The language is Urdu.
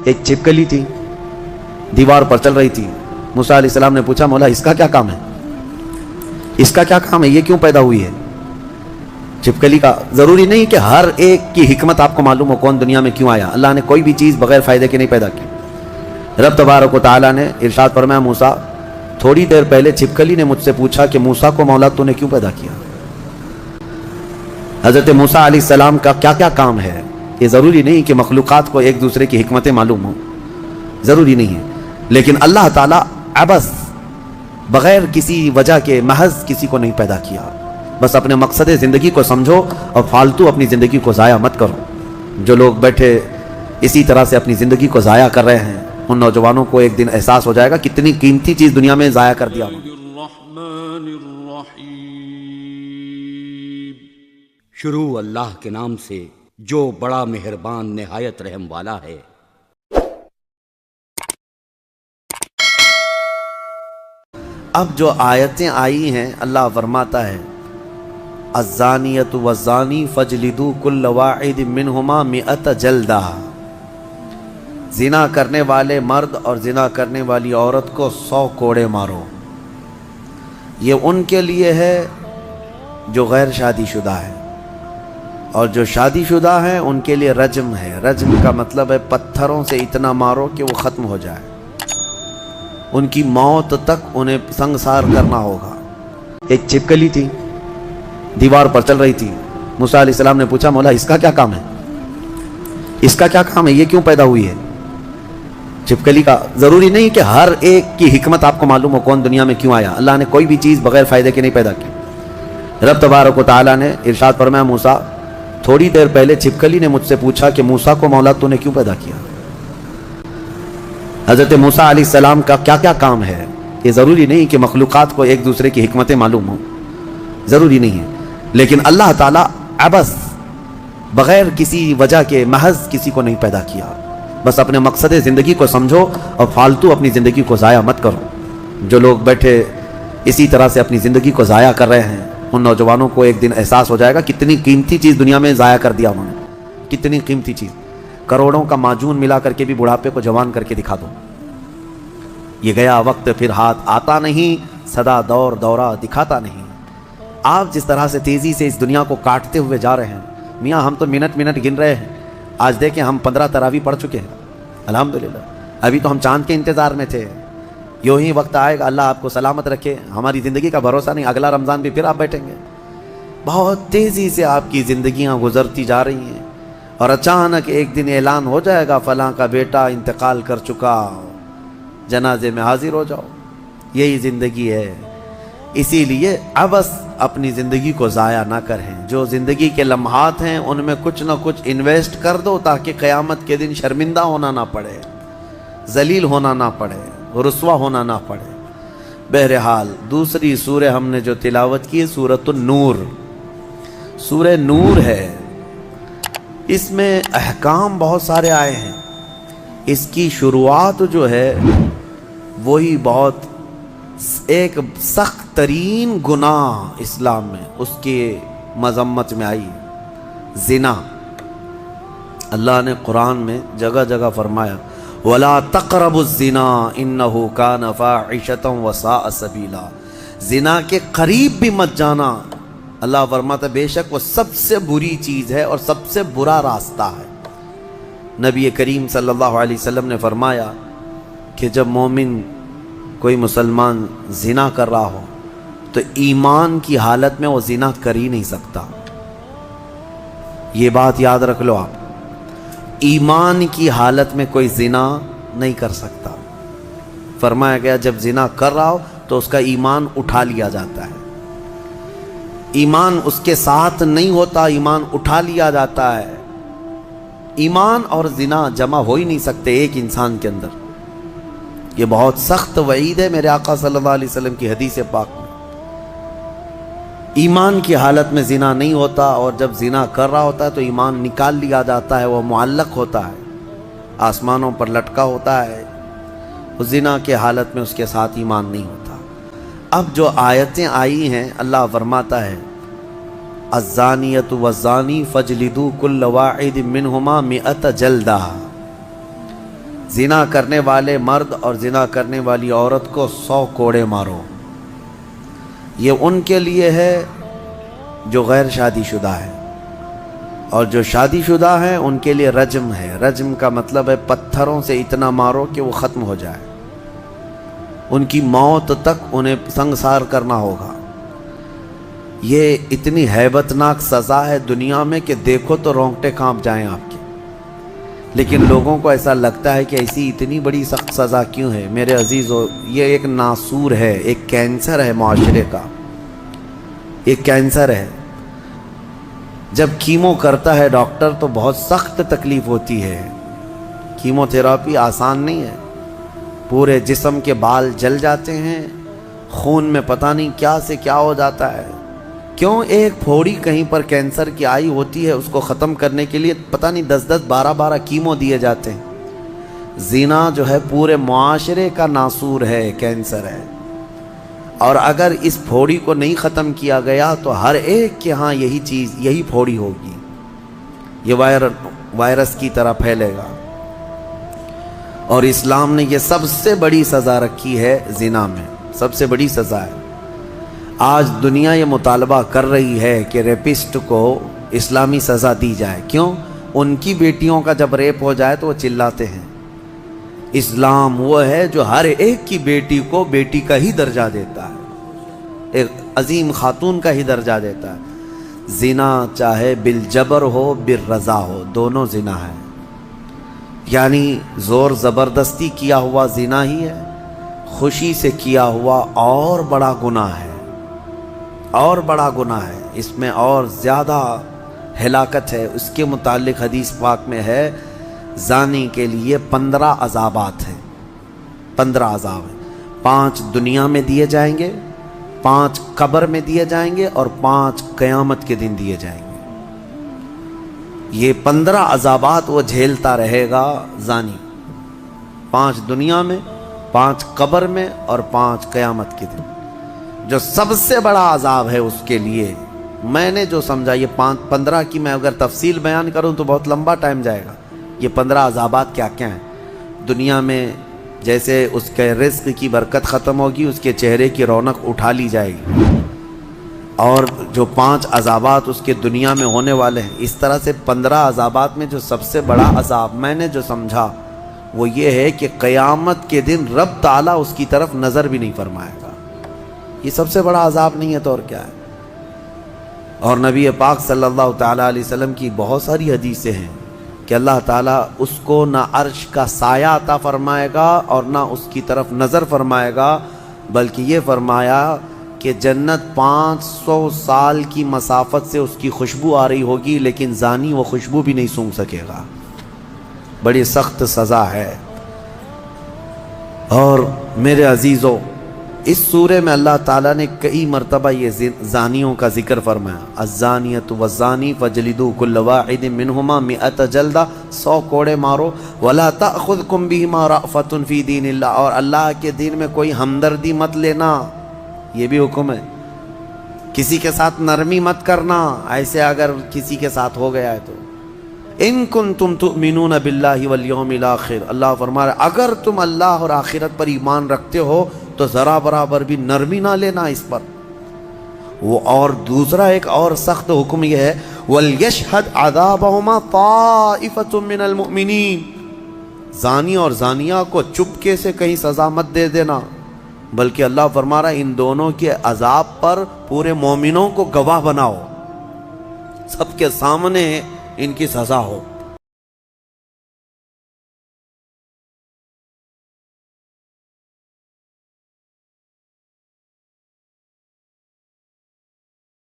ایک چھپکلی تھی، دیوار پر چل رہی تھی۔ موسیٰ علیہ السلام نے پوچھا مولا اس کا کیا کام ہے، اس کا کیا کام ہے، یہ کیوں پیدا ہوئی ہے؟ چھپکلی کا ضروری نہیں کہ ہر ایک کی حکمت آپ کو معلوم ہو کون دنیا میں کیوں آیا۔ اللہ نے کوئی بھی چیز بغیر فائدے کے نہیں پیدا کی۔ رب تبارک و تعالیٰ نے ارشاد فرمایا موسیٰ تھوڑی دیر پہلے چھپکلی نے مجھ سے پوچھا کہ موسیٰ کو مولا تو نے کیوں پیدا کیا؟ حضرت موسیٰ علیہ السلام کا کیا کیا کام ہے؟ یہ ضروری نہیں کہ مخلوقات کو ایک دوسرے کی حکمتیں معلوم ہوں، ضروری نہیں ہے، لیکن اللہ تعالیٰ عبث بغیر کسی وجہ کے محض کسی کو نہیں پیدا کیا۔ بس اپنے مقصد زندگی کو سمجھو اور فالتو اپنی زندگی کو ضائع مت کرو۔ جو لوگ بیٹھے اسی طرح سے اپنی زندگی کو ضائع کر رہے ہیں ان نوجوانوں کو ایک دن احساس ہو جائے گا کتنی قیمتی چیز دنیا میں ضائع کر دیا۔ شروع اللہ کے نام سے جو بڑا مہربان نہایت رحم والا ہے۔ اب جو آیتیں آئی ہیں اللہ فرماتا ہے الزانیۃ والزانی فاجلدوا کل واحد منہما 100 جلدہ، زنا کرنے والے مرد اور زنا کرنے والی عورت کو 100 کوڑے مارو۔ یہ ان کے لیے ہے جو غیر شادی شدہ ہے، اور جو شادی شدہ ہیں ان کے لیے رجم ہے۔ رجم کا مطلب ہے پتھروں سے اتنا مارو کہ وہ ختم ہو جائے، ان کی موت تک انہیں سنگسار کرنا ہوگا۔ ایک چھپکلی تھی، دیوار پر چل رہی تھی۔ موسیٰ علیہ السلام نے پوچھا مولا اس کا کیا کام ہے، اس کا کیا کام ہے، یہ کیوں پیدا ہوئی ہے؟ چھپکلی کا ضروری نہیں کہ ہر ایک کی حکمت آپ کو معلوم ہو کون دنیا میں کیوں آیا۔ اللہ نے کوئی بھی چیز بغیر فائدے کے نہیں پیدا کی۔ رب تبارک و تعالیٰ نے ارشاد فرمایا موسیٰ تھوڑی دیر پہلے چھپکلی نے مجھ سے پوچھا کہ موسیٰ کو مولا تو نے کیوں پیدا کیا؟ حضرت موسیٰ علیہ السلام کا کیا کیا کام ہے؟ یہ ضروری نہیں کہ مخلوقات کو ایک دوسرے کی حکمتیں معلوم ہوں، ضروری نہیں ہے، لیکن اللہ تعالیٰ عبث بغیر کسی وجہ کے محض کسی کو نہیں پیدا کیا۔ بس اپنے مقصد زندگی کو سمجھو اور فالتو اپنی زندگی کو ضائع مت کرو۔ جو لوگ بیٹھے اسی طرح سے اپنی زندگی کو ضائع کر رہے ہیں ان نوجوانوں کو ایک دن احساس ہو جائے گا کتنی قیمتی چیز دنیا میں ضائع کر دیا انہوں نے، کتنی قیمتی چیز۔ کروڑوں کا معجون ملا کر کے بھی بڑھاپے کو جوان کر کے دکھا دو۔ یہ گیا وقت پھر ہاتھ آتا نہیں، سدا دور دورہ دکھاتا نہیں۔ آپ جس طرح سے تیزی سے اس دنیا کو کاٹتے ہوئے جا رہے ہیں میاں، ہم تو منٹ منٹ گن رہے ہیں۔ آج دیکھیں ہم 15 تراویح پڑھ چکے ہیں الحمدللہ۔ ابھی تو ہم چاند کے انتظار میں تھے، یوں ہی وقت آئے گا، اللہ آپ کو سلامت رکھے، ہماری زندگی کا بھروسہ نہیں، اگلا رمضان بھی پھر آپ بیٹھیں گے۔ بہت تیزی سے آپ کی زندگیاں گزرتی جا رہی ہیں، اور اچانک ایک دن اعلان ہو جائے گا فلاں کا بیٹا انتقال کر چکا، جنازے میں حاضر ہو جاؤ۔ یہی زندگی ہے، اسی لیے عبث اپنی زندگی کو ضائع نہ کریں۔ جو زندگی کے لمحات ہیں ان میں کچھ نہ کچھ انویسٹ کر دو تاکہ قیامت کے دن شرمندہ ہونا نہ پڑے، ذلیل ہونا نہ پڑے، رسوا ہونا نہ پڑے۔ بہرحال دوسری سورہ ہم نے جو تلاوت کی ہے سورۃ النور، سورہ نور ہے، اس میں احکام بہت سارے آئے ہیں۔ اس کی شروعات جو ہے وہی بہت ایک سخت ترین گناہ اسلام میں اس کی مذمت میں آئی، زنا۔ اللہ نے قرآن میں جگہ جگہ فرمایا وَلَا تَقْرَبُوا الزِّنَا إِنَّهُ كَانَ فَاحِشَةً وَسَاءَ سَبِيلًا، زنا کے قریب بھی مت جانا۔ اللہ فرماتا بے شک وہ سب سے بری چیز ہے اور سب سے برا راستہ ہے۔ نبی کریم صلی اللہ علیہ وسلم نے فرمایا کہ جب مومن کوئی مسلمان زنا کر رہا ہو تو ایمان کی حالت میں وہ زنا کر ہی نہیں سکتا۔ یہ بات یاد رکھ لو آپ، ایمان کی حالت میں کوئی زنا نہیں کر سکتا۔ فرمایا گیا جب زنا کر رہا ہو تو اس کا ایمان اٹھا لیا جاتا ہے، ایمان اس کے ساتھ نہیں ہوتا، ایمان اٹھا لیا جاتا ہے۔ ایمان اور زنا جمع ہو ہی نہیں سکتے ایک انسان کے اندر۔ یہ بہت سخت وعید ہے میرے آقا صلی اللہ علیہ وسلم کی حدیث پاک میں۔ ایمان کی حالت میں زنا نہیں ہوتا، اور جب زنا کر رہا ہوتا ہے تو ایمان نکال لیا جاتا ہے، وہ معلق ہوتا ہے، آسمانوں پر لٹکا ہوتا ہے۔ اس زنا کے حالت میں اس کے ساتھ ایمان نہیں ہوتا۔ اب جو آیتیں آئی ہیں اللہ فرماتا ہے الزانیۃ والزانی فاجلدوا کل واحد منہما 100 جلدہ، زنا کرنے والے مرد اور زنا کرنے والی عورت کو 100 کوڑے مارو۔ یہ ان کے لیے ہے جو غیر شادی شدہ ہے، اور جو شادی شدہ ہیں ان کے لیے رجم ہے۔ رجم کا مطلب ہے پتھروں سے اتنا مارو کہ وہ ختم ہو جائے، ان کی موت تک انہیں سنگسار کرنا ہوگا۔ یہ اتنی ہیبت ناک سزا ہے دنیا میں کہ دیکھو تو رونگٹے کانپ جائیں آپ کے، لیکن لوگوں کو ایسا لگتا ہے کہ ایسی اتنی بڑی سخت سزا کیوں ہے؟ میرے عزیزو، یہ ایک ناسور ہے، ایک کینسر ہے معاشرے کا، ایک کینسر ہے۔ جب کیمو کرتا ہے ڈاکٹر تو بہت سخت تکلیف ہوتی ہے۔ کیمو تھراپی آسان نہیں ہے، پورے جسم کے بال جل جاتے ہیں، خون میں پتہ نہیں کیا سے کیا ہو جاتا ہے۔ کیوں؟ ایک پھوڑی کہیں پر کینسر کی آئی ہوتی ہے، اس کو ختم کرنے کے لیے پتہ نہیں 10 12 کیمو دیے جاتے ہیں۔ زنا جو ہے پورے معاشرے کا ناسور ہے، کینسر ہے، اور اگر اس پھوڑی کو نہیں ختم کیا گیا تو ہر ایک کے ہاں یہی چیز، یہی پھوڑی ہوگی، یہ وائرس کی طرح پھیلے گا۔ اور اسلام نے یہ سب سے بڑی سزا رکھی ہے زنا میں، سب سے بڑی سزا ہے۔ آج دنیا یہ مطالبہ کر رہی ہے کہ ریپسٹ کو اسلامی سزا دی جائے۔ کیوں؟ ان کی بیٹیوں کا جب ریپ ہو جائے تو وہ چلاتے ہیں۔ اسلام وہ ہے جو ہر ایک کی بیٹی کو بیٹی کا ہی درجہ دیتا ہے، ایک عظیم خاتون کا ہی درجہ دیتا ہے۔ زنا چاہے بالجبر ہو بالرضا ہو، دونوں زنا ہے، یعنی زور زبردستی کیا ہوا زنا ہی ہے، خوشی سے کیا ہوا اور بڑا گناہ ہے، اور بڑا گناہ ہے، اس میں اور زیادہ ہلاکت ہے۔ اس کے متعلق حدیث پاک میں ہے زانی کے لیے 15 عذابات ہیں، 15 عذاب ہیں۔ 5 دنیا میں دیے جائیں گے، 5 قبر میں دیے جائیں گے، اور 5 قیامت کے دن دیے جائیں گے۔ یہ 15 عذابات وہ جھیلتا رہے گا زانی، 5 دنیا میں، 5 قبر میں، اور 5 قیامت کے دن۔ جو سب سے بڑا عذاب ہے اس کے لیے، میں نے جو سمجھا، یہ 15 کی میں اگر تفصیل بیان کروں تو بہت لمبا ٹائم جائے گا۔ یہ 15 عذابات کیا کیا ہیں؟ دنیا میں جیسے اس کے رزق کی برکت ختم ہوگی، اس کے چہرے کی رونق اٹھا لی جائے گی، اور جو 5 عذابات اس کے دنیا میں ہونے والے ہیں، اس طرح سے 15 عذابات میں جو سب سے بڑا عذاب میں نے جو سمجھا وہ یہ ہے کہ قیامت کے دن رب تعالیٰ اس کی طرف نظر بھی نہیں فرمائے گا۔ یہ سب سے بڑا عذاب نہیں ہے تو اور کیا ہے؟ اور نبی پاک صلی اللہ تعالیٰ علیہ وسلم کی بہت ساری حدیثیں ہیں کہ اللہ تعالیٰ اس کو نہ عرش کا سایہ عطا فرمائے گا اور نہ اس کی طرف نظر فرمائے گا، بلکہ یہ فرمایا کہ جنت 500 سال کی مسافت سے اس کی خوشبو آ رہی ہوگی، لیکن زانی وہ خوشبو بھی نہیں سونگھ سکے گا۔ بڑی سخت سزا ہے۔ اور میرے عزیزو، اس سورے میں اللہ تعالیٰ نے کئی مرتبہ یہ زانیوں کا ذکر فرمایا، الزانیۃ والزانی فجلدوا کل واحد منہما 100 جلدہ، 100 کوڑے مارو، ولا تأخذکم بہما رأفۃ فی دین اللہ، اور اللہ کے دین میں کوئی ہمدردی مت لینا، یہ بھی حکم ہے۔ کسی کے ساتھ نرمی مت کرنا، ایسے اگر کسی کے ساتھ ہو گیا ہے تو۔ ان کنتم تؤمنون باللہ والیوم الاخر، اللہ فرما رہا ہے اگر تم اللہ اور آخرت پر ایمان رکھتے ہو تو ذرا برابر بھی نرمی نہ لینا اس پر۔ وہ اور دوسرا ایک اور سخت حکم یہ ہے، وَلْيَشْهَدْ عَذَابَهُمَا طَائِفَةٌ مِّنَ الْمُؤْمِنِينَ، زانی اور زانیہ کو چپکے سے کہیں سزا مت دے دینا، بلکہ اللہ فرما رہا ہے ان دونوں کے عذاب پر پورے مومنوں کو گواہ بناؤ، سب کے سامنے ان کی سزا ہو۔